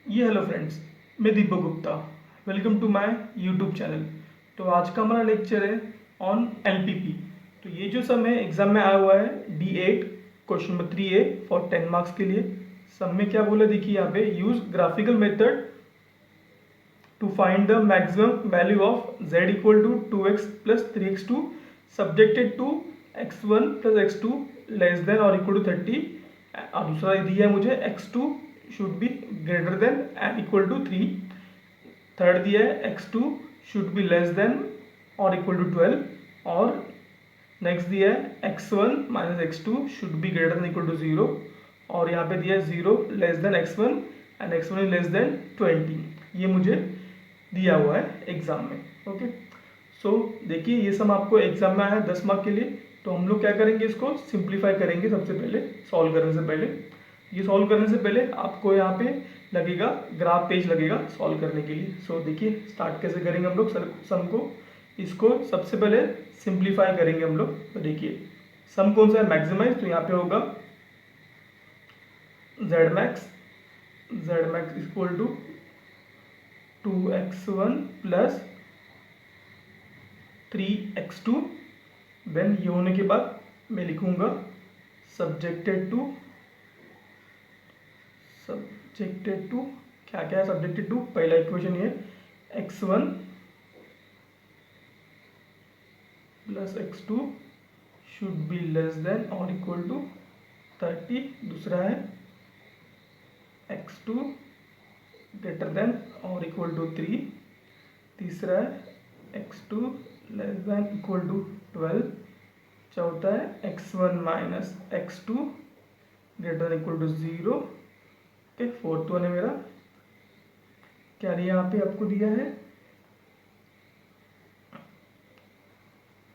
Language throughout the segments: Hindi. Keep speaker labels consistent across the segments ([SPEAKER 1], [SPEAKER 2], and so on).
[SPEAKER 1] हेलो फ्रेंड्स, मैं Deepak Gupta. Welcome to my YouTube channel. तो आज का हमारा लेक्चर है ऑन एलपीपी। तो ये जो सम है एग्जाम में आया हुआ है D8 question number 3A for 10 marks के लिए। सम में क्या बोला देखिए यहाँ पे, use graphical method to find the maximum value of z equal to 2x plus 3x2 subjected to x1 plus x2 less than और इक्वल टू 30। और दूसरा दिया है मुझे x2 should be greater than and equal to 3। Third दिया है x2 should be less than और इक्वल टू 12। और नेक्स्ट दिया है x1 minus x2 should be greater than equal to 0। और यहाँ पे दिया है 0 less than x1 and x1 is less than 20। ये मुझे दिया हुआ है एग्जाम में। ओके, सो देखिए ये सब आपको एग्जाम में आया है 10 मार्क के लिए। तो हम लोग क्या करेंगे, इसको सिंप्लीफाई करेंगे सबसे पहले सॉल्व करने से पहले। ये सॉल्व करने से पहले आपको यहाँ पे लगेगा ग्राफ पेज लगेगा सॉल्व करने के लिए। सो देखिए स्टार्ट कैसे करेंगे हम लोग सम को। इसको सबसे पहले सिंप्लीफाई करेंगे हम लोग। तो देखिए सम कौन सा है, मैक्सिमाइज। तो यहाँ पे होगा z max equal to 2x1 plus 3x2। Then ये होने के बाद मैं लिखूंगा सब्जेक्टेड टू क्या क्या है सब्जेक्टेड टू। पहला इक्वेशन ये x1 plus x2 should be less than और इक्वल टू 30। दूसरा है x2 ग्रेटर देन और इक्वल टू 3। तीसरा है x2 less than equal to 12। चौथा है x1 minus x2 greater than equal to 0। Okay, fourth one है मेरा क्या यहाँ पे आपको दिया है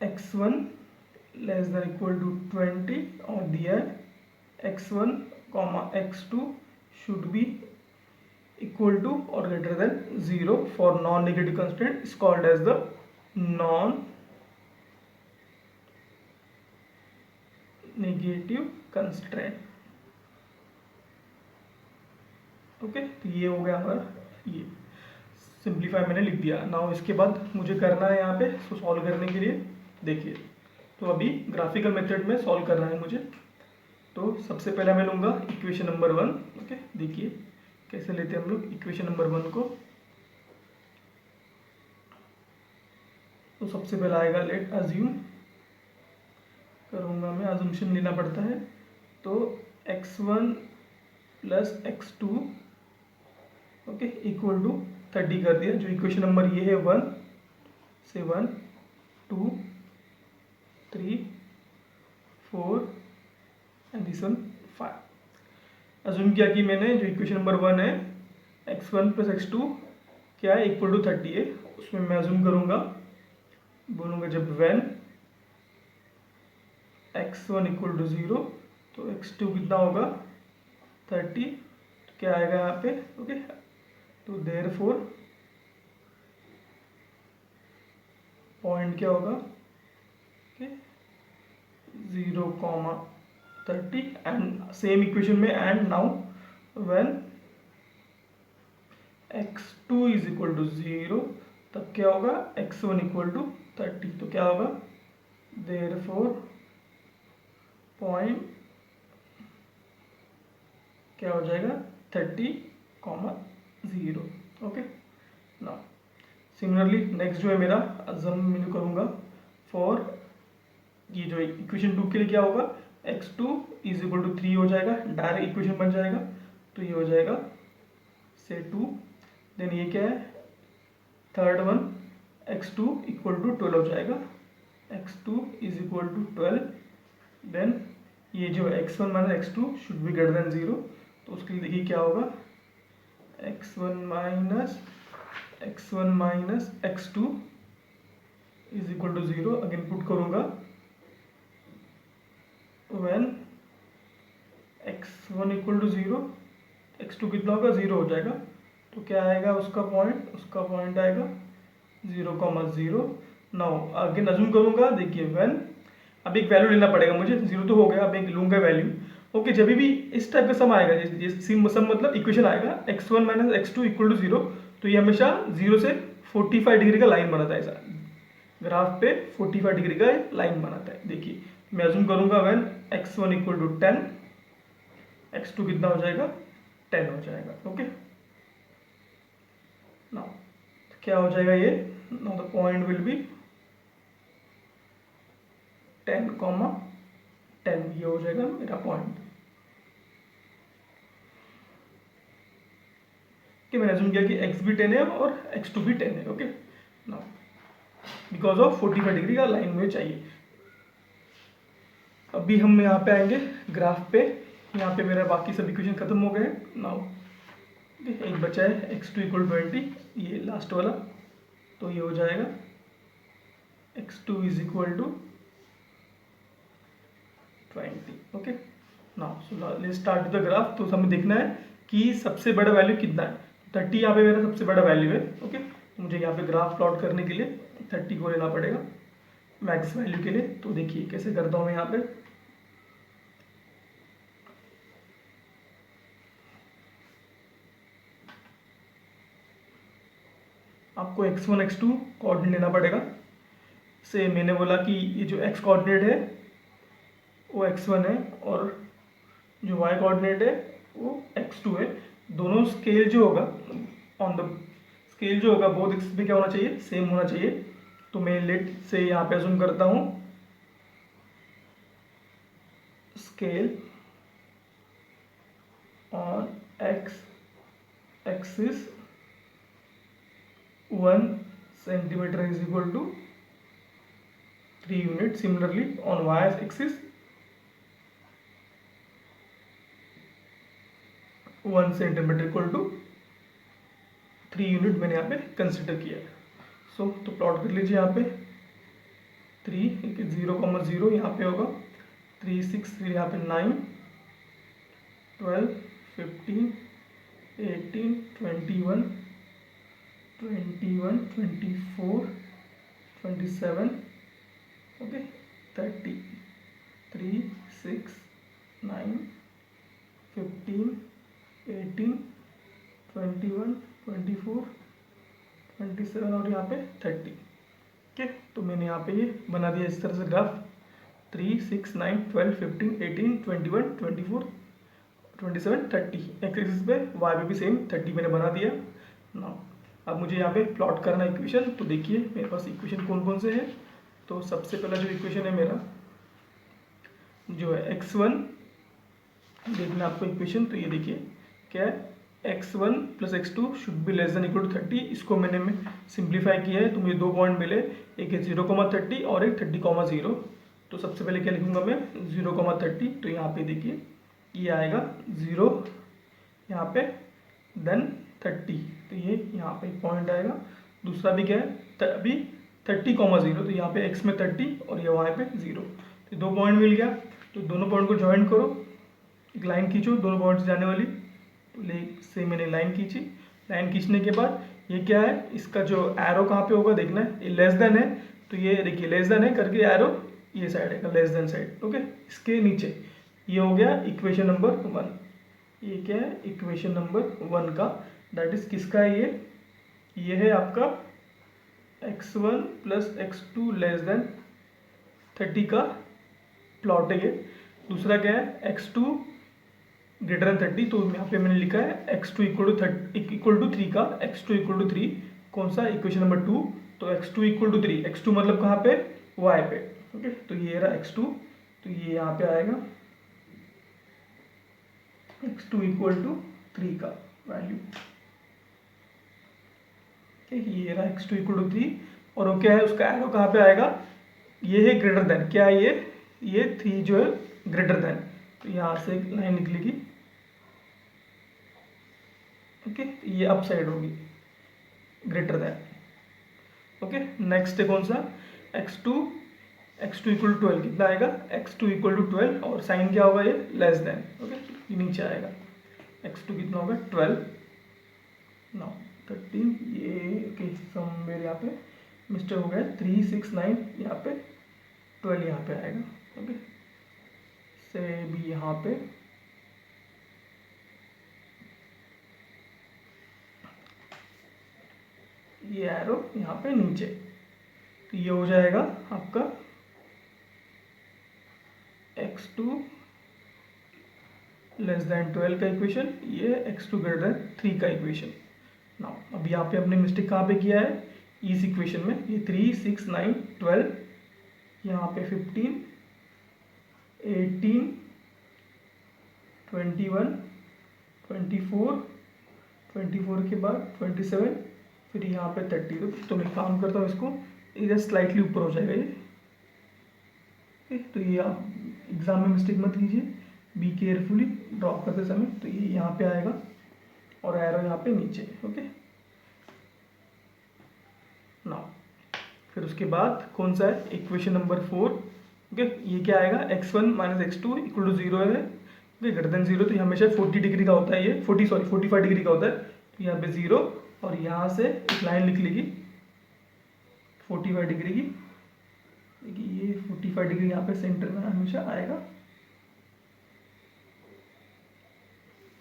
[SPEAKER 1] x1 less than equal to 20 और दिया है x1 x2 should be equal to और greater than 0 for non negative constant is called as the non negative constraint. Okay, तो ये हो गया हमारा, ये सिंप्लीफाई मैंने लिख दिया। नाउ इसके बाद मुझे करना है यहाँ पे सॉल्व करने के लिए। देखिए तो अभी ग्राफिकल मेथड में सॉल्व करना है मुझे। तो सबसे पहले मैं लूँगा इक्वेशन नंबर 1। ओके, देखिए कैसे लेते हैं हम लोग इक्वेशन नंबर 1 को। तो सबसे पहला आएगा लेट अज्यूम, करूँगा मैं, अजम्पशन लेना पड़ता है। तो x1 plus x2 okay equal to 30 कर दिया। जो इक्वेशन नंबर ये है 1 से 1 2 3 4 एंड दिस वन 5। अज्यूम किया कि मैंने जो इक्वेशन नंबर 1 है x1 प्लस x2 क्या है इक्वल टू 30 है। उसमें मैं अज्यूम करूँगा, बोलूँगा जब when x1 इक्वल टू 0 तो x2 कितना होगा 30। तो क्या आएगा यहाँ पे, ओके। तो देयरफॉर पॉइंट क्या होगा, ओके 0,30 एंड सेम इक्वेशन में and now when x2 is equal to 0 तब क्या होगा x1 इक्वल टू 30। तो क्या होगा देयरफॉर पॉइंट क्या हो जाएगा 30,0। ओके, नाउ सिमिलरली नेक्स्ट जो है मेरा अजम मैं करूँगा फॉर ये जो इक्वेशन 2 के लिए क्या होगा x2 इज इक्वल टू 3 हो जाएगा, डायरेक्ट इक्वेशन बन जाएगा। तो ये हो जाएगा से 2। देन ये क्या है third one x2 equal to 12 हो जाएगा, x2 is equal to 12। Then ये जो x1 minus x2 should be greater than 0। तो उसके लिए देखिए क्या होगा x1 minus x2 is equal to 0। Again put करूँगा when x1 equal to 0 x2 कितना होगा 0 हो जाएगा। तो क्या आएगा उसका पॉइंट आएगा 0,0। नाउ अगेन अज्यूम करूँगा, देखिए व्हेन अब एक वैल्यू लेना पड़ेगा मुझे, 0 तो हो गया, अब एक लूँगा वैल्यू। ओके, जब भी इस टाइप का सम आएगा, सम मतलब इक्वेशन आएगा x1 minus x2 equal to 0, तो ये हमेशा 0 से 45 डिग्री का लाइन बनाता है। ऐसा ग्राफ पे 45 डिग्री का लाइन बनाता है। देखिए मैं अज्यूम करूंगा when x1 equal to 10, x2 कितना हो जाएगा 10 हो जाएगा। ओके, नाउ क्या हो जाएगा ये, now the point will be 10, 10, ये हो जाएगा मेरा पॉइंट। कि मैंने अज्यूम किया कि x भी 10 है और x2 भी 10 है। Okay, now because of 45 degree का लाइन मुझे चाहिए। अभी हम यहाँ पे आएंगे ग्राफ पे। यहाँ पे मेरा बाकी सब इक्वेशन खत्म हो गए। नाउ एक बचा है x2 इक्वल 20, ये लास्ट वाला, तो ये हो जाएगा x2 is equal to 20। Okay, now so let's start the graph. तो हमें देखना है कि सबसे बड़ा वैल्यू कितना है। 30 यहाँ पे मेरा सबसे बड़ा वैल्यू है। ओके, तो मुझे यहाँ पे ग्राफ प्लॉट करने के लिए 30 को लेना पड़ेगा मैक्स वैल्यू के लिए। तो देखिए कैसे करता हूँ मैं यहाँ पे। आपको x1 x2 कोऑर्डिनेट लेना पड़ेगा। से मैंने बोला कि ये जो x कोऑर्डिनेट है वो x1 है और जो y कोऑर्डिनेट है वो x2 है। दोनों स्केल जो होगा ऑन द स्केल जो होगा बोथ एक्सिस पे क्या होना चाहिए, सेम होना चाहिए। तो मैं लेट से यहाँ पे अज्यूम करता हूँ scale on x axis 1 centimeter is equal to 3 units. Similarly on y axis 1 centimeter equal to 3 unit मैंने यहाँ पे कंसिडर किया है। सो तो प्लॉट कर लीजिए यहाँ पे 3 0,0 यहाँ पे होगा, 3 6 फिर यहाँ पे 9 12 15 18 21 21 24 27 ओके 30 3 6 9 15 18 21 24 27 और यहाँ पे 30। ओके, तो मैंने यहाँ पे ये बना दिया इस तरह से ग्राफ। 3 6 9 12 15 18 21 24 27 30 एक्सिस पे, वाई पे भी सेम 30 मैंने बना दिया। नाउ अब मुझे यहाँ पे प्लॉट करना इक्वेशन। तो देखिए मेरे पास इक्वेशन कौन कौन से हैं। तो सबसे पहला जो इक्वेशन है मेरा जो है x1, देखना आपको इक्वेशन। तो ये देखिए क्या है, x1 plus x2 should be less than equal to 30। इसको मैंने सिंप्लीफाई किया है तो मुझे दो पॉइंट मिले, एक है 0,30 और एक 30,0। तो सबसे पहले क्या लिखूंगा मैं 0,30। तो यहाँ पे देखिए ये आएगा 0 यहाँ पे, देन 30, तो ये यहाँ पे पॉइंट आएगा। दूसरा भी क्या है अभी 30,0, तो यहाँ पे x में 30 और ये वहाँ पे 0, तो दो पॉइंट मिल गया। तो दोनों पॉइंट को ज्वाइन करो, एक लाइन खींचो दोनों पॉइंट से जाने वाली। तो से मैंने लाइन खींची, लाइन खींचने के बाद ये क्या है, इसका जो एरो कहाँ पे होगा देखना है, ये लेस देन है। तो ये देखिए लेस देन है करके एरो ये साइड है, लेस देन साइड। ओके, इसके नीचे ये हो गया इक्वेशन नंबर 1। ये क्या है इक्वेशन नंबर 1 का, दैट इज किसका है ये है आपका x1 plus x2 less then 30 का प्लॉट है ये। दूसरा क्या है x2 ग्रेटर देन 30, तो यहाँ पे मैंने लिखा है x2 इक्वल टू 3 का, x2 इक्वल टू 3 कौन सा इक्वेशन नंबर 2। तो x2 इक्वल टू 3, x2 मतलब कहाँ पे y पे। ओके, तो ये रहा x2, तो ये यहाँ पे आएगा x2 इक्वल टू 3 का वैल्यू। ये रहा x2 इक्वल टू 3 और वो क्या है उसका एरो कहाँ पे आएगा, ये है ग्रेटर देन, क्या है ये 3 जो है ग्रेटर देन, तो यहाँ से एक लाइन निकलेगी। ओके, ये अप साइड होगी ग्रेटर देन। ओके, नेक्स्ट है कौन सा x2 इक्वल टू 12, कितना आएगा x2 इक्वल टू 12 और साइन क्या होगा ये लेस देन। ओके, ये नीचे आएगा x2 कितना होगा 12 नाउ 13, ये ओके सम मेरे यहाँ पे मिस्टेक हो गया 3 6 9 यहाँ पे 12 यहाँ पे आएगा। ओके, से भी यहाँ पे ये एरो यहाँ पे नीचे, तो ये हो जाएगा आपका x2 लेस देन 12 का इक्वेशन, ये x2 ग्रेटर देन 3 का इक्वेशन। नाउ अब यहाँ पे अपने मिस्टेक कहाँ पे किया है, इस इक्वेशन में, ये 3 6 9 12, यहाँ पे 15 18 21 24 24 के बाद 27, फिर यहाँ पे 30। तो मैं काम करता हूँ, इसको इधर स्लाइटली ऊपर हो जाएगा ये। तो ये आप एग्जाम में मिस्टेक मत कीजिए, बी केयरफुली ड्रॉप करते समय। तो ये यहाँ पे आएगा और एरो यहाँ पे नीचे। ओके, नाउ फिर उसके बाद कौन सा है, इक्वेशन नंबर 4। ओके, ये क्या आएगा, x1 minus x two equal to 0 है। ओके, ग्रेटर देन 0, तो ये हमेशा 40 डिग्री का होता है, ये 45 डिग्री का होता है। तो यहाँ पे 0 और यहाँ से एक लाइन लिख लीजिए 45 डिग्री की। देखिए ये 45 डिग्री यहाँ पे सेंटर में हमेशा आएगा।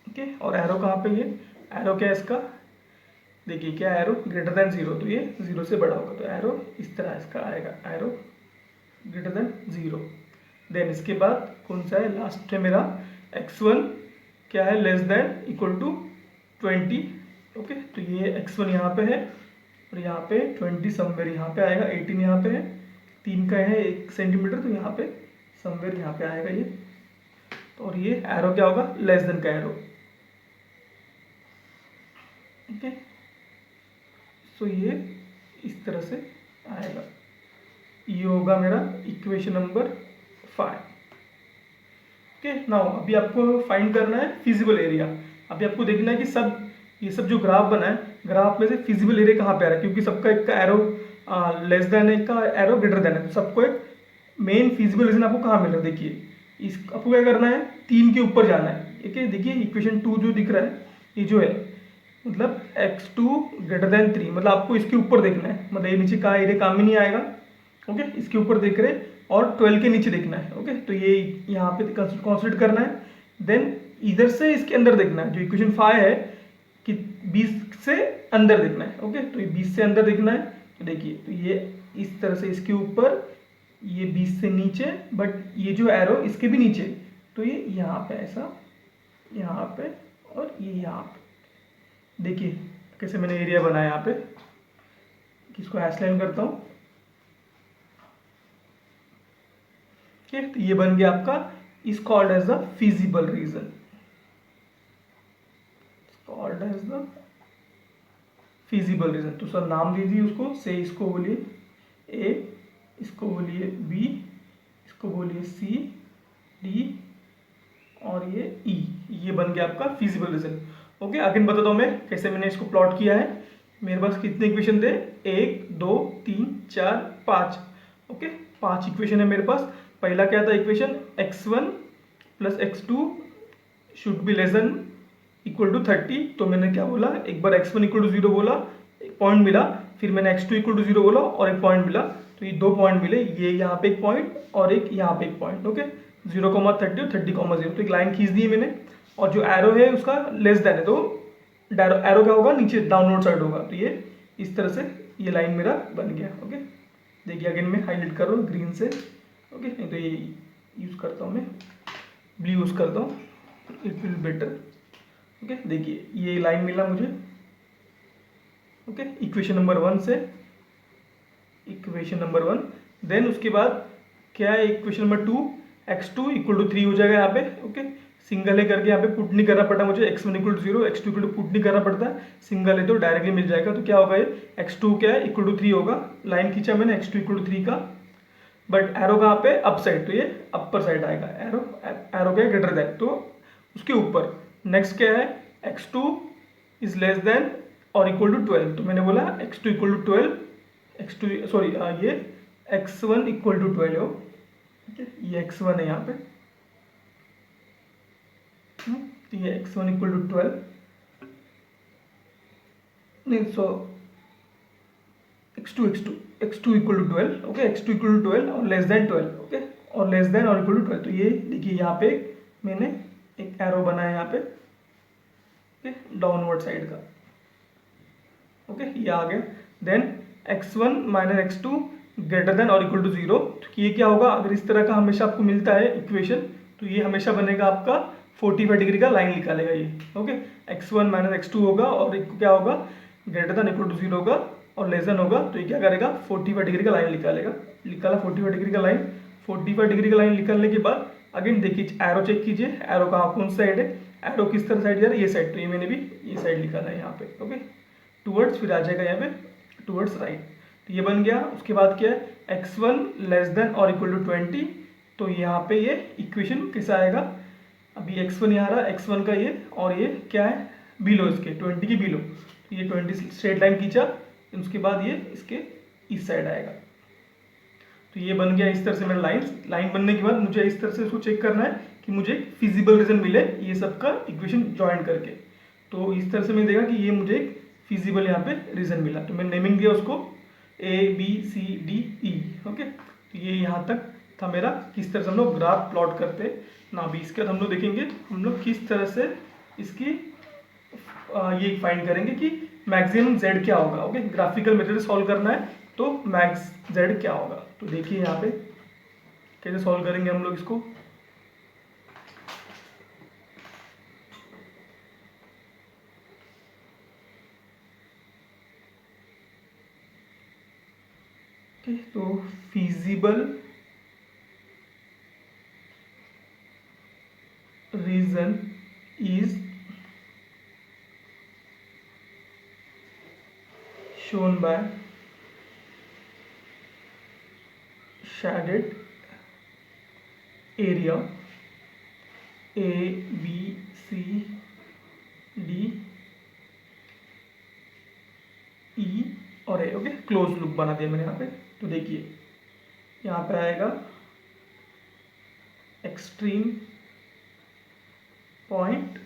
[SPEAKER 1] ओके, और एरो कहाँ पे, ये एरो क्या है इसका, देखिए क्या एरो, ग्रेटर देन 0, तो ये 0 से बड़ा होगा, तो एरो इस तरह इसका आएगा, एरो ग्रेटर देन 0। देन इसके बाद कौन सा है, लास्ट है मेरा x1 क्या है, less than equal to 20। Okay, तो ये x1 यहाँ पे है और यहाँ पे 20 समवेयर यहाँ पे आएगा, 18 यहाँ पे है, 3 का है 1 सेंटीमीटर, तो यहाँ पे समवेयर यहाँ पे आएगा ये। और ये एरो क्या होगा, लेस देन का एरो। ओके, सो ये इस तरह से आएगा, ये होगा मेरा इक्वेशन नंबर 5। ओके, नाउ अभी आपको फाइंड करना है फिजिबल एरिया। अभी आपको देखना है कि ये सब जो ग्राफ बना है, ग्राफ में से फिजिबल एरिया कहाँ पे आ रहा है, क्योंकि सबका एक का एरो लेस देन, एक का एरो ग्रेटर देन है, तो सबको एक मेन फिजिबल रीजन आपको कहाँ मिल रहा है। देखिए इस आपको क्या करना है, 3 के ऊपर जाना है। ठीक है, देखिए इक्वेशन 2 जो दिख रहा है, ये जो है मतलब x2 ग्रेटर देन 3, मतलब आपको इसके ऊपर देखना है, मतलब ये नीचे का एरिया काम ही नहीं आएगा। ओके, इसके ऊपर देख रहे और 12 के नीचे देखना है। ओके, तो ये यहाँ पे कंसिडर करना है। देन इधर से इसके अंदर देखना है, जो इक्वेशन 5 है कि 20 से अंदर देखना है। ओके, तो ये 20 से अंदर देखना है। तो देखिए, तो ये इस तरह से इसके ऊपर, ये 20 से नीचे, बट ये जो एरो इसके भी नीचे, तो ये यहाँ पे ऐसा, यहाँ पे और ये यहाँ पे। देखिए कैसे मैंने एरिया बनाया यहाँ पे, किसको हैश लाइन करता हूँ। ठीक है, तो ये बन गया आपका, is called as the feasible region, called as the feasible region. तो सर नाम दीजिए उसको, से इसको बोलिए ए, इसको बोलिए बी, इसको बोलिए सी, डी और ये ई। ये बन गया आपका फिजिबल रीजन। ओके, अगेन बताता हूँ मैं कैसे मैंने इसको प्लॉट किया है। मेरे पास कितने इक्वेशन थे, 1 2 3 4 5। ओके, 5 इक्वेशन है मेरे पास। पहला क्या था equation, x1 plus x2 should be less than equal to 30। तो मैंने क्या बोला, एक बार x1 इक्वल टू 0 बोला, एक पॉइंट मिला, फिर मैंने x2 इक्वल टू 0 बोला और एक पॉइंट मिला। तो ये 2 पॉइंट मिले, ये यहाँ पे एक पॉइंट और एक यहाँ पे एक पॉइंट। ओके, 0,30 और 30,0। तो एक लाइन खींच दी है मैंने, और जो एरो है उसका लेस देन है, तो एरो क्या होगा, नीचे डाउनवर्ड साइड होगा। तो ये इस तरह से ये लाइन मेरा बन गया। ओके, देखिए अगेन मैं हाईलाइट कर रहा हूँ ग्रीन से। ओके, नहीं तो ये यूज़ करता हूँ मैं, ब्लू यूज़ करता हूँ, इट विल बेटर। ओके, देखिए ये लाइन मिला मुझे। ओके, इक्वेशन नंबर 1 से, इक्वेशन नंबर 1। देन उसके बाद क्या है, equation number 2, x2 equal to 3 हो जाएगा यहाँ पे। ओके, सिंगल है करके यहाँ पे पुट नहीं करना पड़ता मुझे, x1 equal to 0, x2 equal to put नहीं करना पड़ता, सिंगल है तो डायरेक्टली मिल जाएगा। तो क्या होगा, ये x2 क्या है, इक्वल टू 3 होगा। लाइन खींचा मैंने x2 इक्वल टू 3 का, बट एरो कहाँ पे, अप साइड, तो ये अपर साइड आएगा। एरो क्या है, ग्रेटर देन, तो उसके ऊपर। नेक्स्ट क्या है, x2 इज लेस देन और इक्वल टू 12। तो मैंने बोला x2 equal to 12, x2 sorry ये x1 इक्वल टू 12 हो। ये x1 है यहाँ पे, तो ये x1 इक्वल टू 12 नहीं, so x2 equal to 12। Okay, x2 equal to 12 और लेस देन 12। ओके, और लेस देन और इक्वल टू 12। तो ये देखिए यहाँ पे मैंने एक एरो बनाया यहाँ पे, ओके, डाउनवर्ड साइड का। ओके, ये आ गया। Then x1 minus x2 greater than और इक्वल टू 0। तो ये क्या होगा, अगर इस तरह का हमेशा आपको मिलता है इक्वेशन, तो ये हमेशा बनेगा आपका 45 डिग्री का लाइन निकालेगा ये। ओके, x1 माइनस x2 होगा और क्या होगा, ग्रेटर देन इक्वल टू 0 होगा और लेस देन होगा, तो ये क्या करेगा 45 डिग्री का लाइन निकालेगा। निकाला 45 डिग्री का लाइन। 45 डिग्री का लाइन निकालने के बाद अगेन देखिए एरो चेक कीजिए, एरो कहाँ कौन साइड है, एरो किस तरह साइड जा रहा है, ये साइड। तो ये मैंने भी ये साइड निकाला है यहाँ पे। ओके, टूवर्ड्स, फिर आ जाएगा यहाँ पे टूवर्ड्स राइट। तो ये बन गया। उसके बाद क्या है, x1 लेस देन और इक्वल टू 20। तो यहाँ पे ये इक्वेशन कैसा आएगा, अभी x1 यहाँ रहा, x1 का ये, और ये क्या है बिलो, इसके 20 की बिलो। तो ये 20 स्ट्रेट लाइन खींचा, उसके बाद ये इसके इस साइड आएगा। तो ये बन गया इस तरह से मेरा लाइन बनने के बाद मुझे इस तरह से इसको चेक करना है कि मुझे फिजिबल रीजन मिले ये सब का इक्वेशन ज्वाइन करके। तो इस तरह से मैं देखा कि ये मुझे एक फिजिबल यहाँ पे रीजन मिला, तो मैंने नेमिंग दिया उसको ABCDE। ओके, तो ये यहाँ तक था मेरा, किस तरह से हम लोग ग्राफ प्लॉट करते ना। अभी इसके बाद हम लोग देखेंगे हम लोग किस तरह से इसकी ये फाइंड करेंगे कि मैक्सिमम z क्या होगा। ओके, ग्राफिकल मेथड से सॉल्व करना है, तो मैक्स z क्या होगा। तो देखिए यहाँ पे कैसे सॉल्व करेंगे हम लोग इसको। ओके, तो feasible region is shown by shaded area A, B, C, D, E और A। ओके, क्लोज लूप बना दिया मैंने यहाँ पे। तो देखिए यहाँ पे आएगा एक्सट्रीम पॉइंट,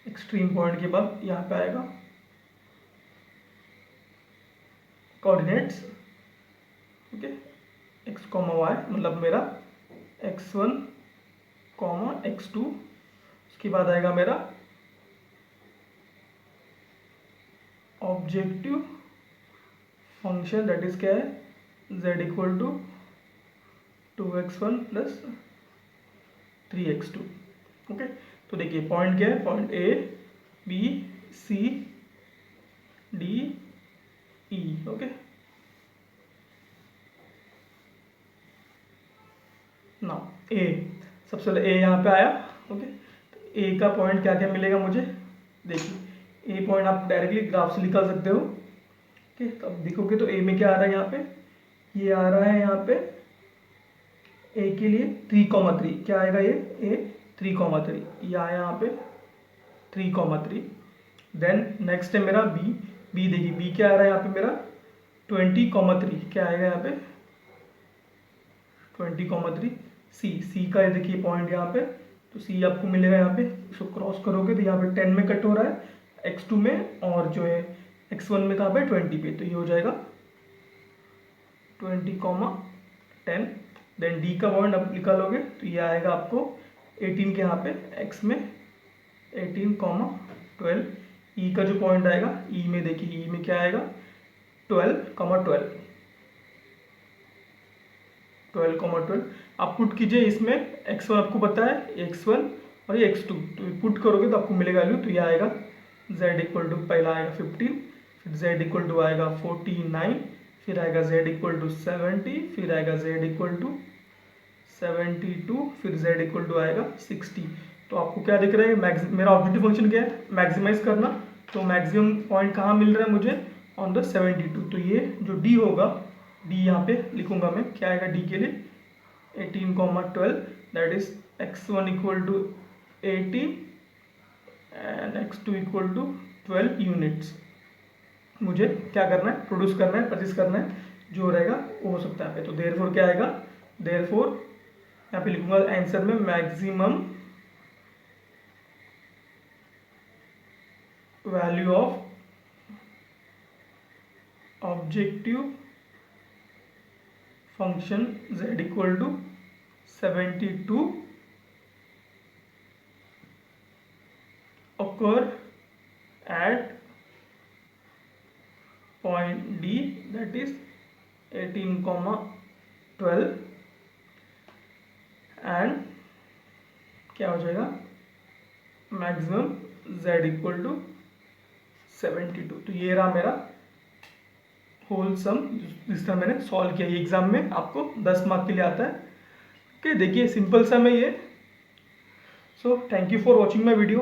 [SPEAKER 1] एक्सट्रीम पॉइंट के बाद यहाँ पे आएगा कोऑर्डिनेट्स। ओके, x, y मतलब मेरा x1, x2। उसके बाद आएगा मेरा ऑब्जेक्टिव फंक्शन, दैट इज क्या है z equal to 2x1 plus 3x2। Okay, तो देखिए पॉइंट क्या है, point A, B, C, D, E। Okay, ना A, सबसे पहले A यहाँ पे आया। ओके, तो A का पॉइंट क्या क्या मिलेगा मुझे, देखिए A पॉइंट आप डायरेक्टली ग्राफ से निकाल सकते हो। ओके, तो अब देखोगे तो A में क्या आ रहा है, यहाँ पे ये आ रहा है, यहाँ पे A के लिए 3,3 क्या आएगा, ये A 3,3 ये आया यहाँ पे 3,3। देन नेक्स्ट है मेरा B। देखिए B क्या आ रहा है यहाँ पे मेरा 20,3 क्या आएगा यहाँ पे 20,3। C का देखिए पॉइंट यहाँ पे, तो C आपको मिलेगा यहाँ पे, इसको क्रॉस करोगे तो यहाँ पे 10 में कट हो रहा है x2 में, और जो है x1 में कहाँ पे 20 पे, तो ये हो जाएगा 20,10। देन D का पॉइंट आप निकालोगे तो ये आएगा आपको 18 के यहाँ पे x में 18,12। E का जो पॉइंट आएगा E में, देखिए E में क्या आएगा 12,12 12,12। आप पुट कीजिए इसमें, x1 आपको पता है x1 और ये x2, तो पुट करोगे तो आपको मिलेगा वैल्यू। तो ये आएगा z इक्वल टू, पहला आएगा 15, फिर z इक्वल टू आएगा 49, फिर आएगा z इक्वल टू 70, फिर आएगा z इक्वल टू 72, फिर z इक्वल टू आएगा 60। तो आपको क्या दिख रहा है, मेरा ऑब्जेक्टिव फंक्शन क्या है, मैक्सिमाइज करना। तो मैक्सिमम पॉइंट कहाँ मिल रहा है मुझे, ऑन द 72। तो ये जो D होगा, D यहाँ पे लिखूंगा मैं, क्या आएगा D के लिए 18,12, that is x1 equal to 18 and x2 equal to 12 units. मुझे क्या करना है, प्रोड्यूस करना है, परचेज करना है, जो रहेगा वो हो सकता है। तो देयरफॉर क्या आएगा, देयरफॉर यहाँ पे लिखूंगा आंसर में maximum value of objective function z equal to 72 occur at point D that is 18,12 and क्या हो जाएगा मैक्सिमम z इक्वल टू 72। तो ये रहा मेरा होल सम जिस तरह मैंने सॉल्व किया। ये एग्जाम में आपको 10 मार्क के लिए आता है। ओके, देखिए सिंपल सम है ये। So thank you for watching my video.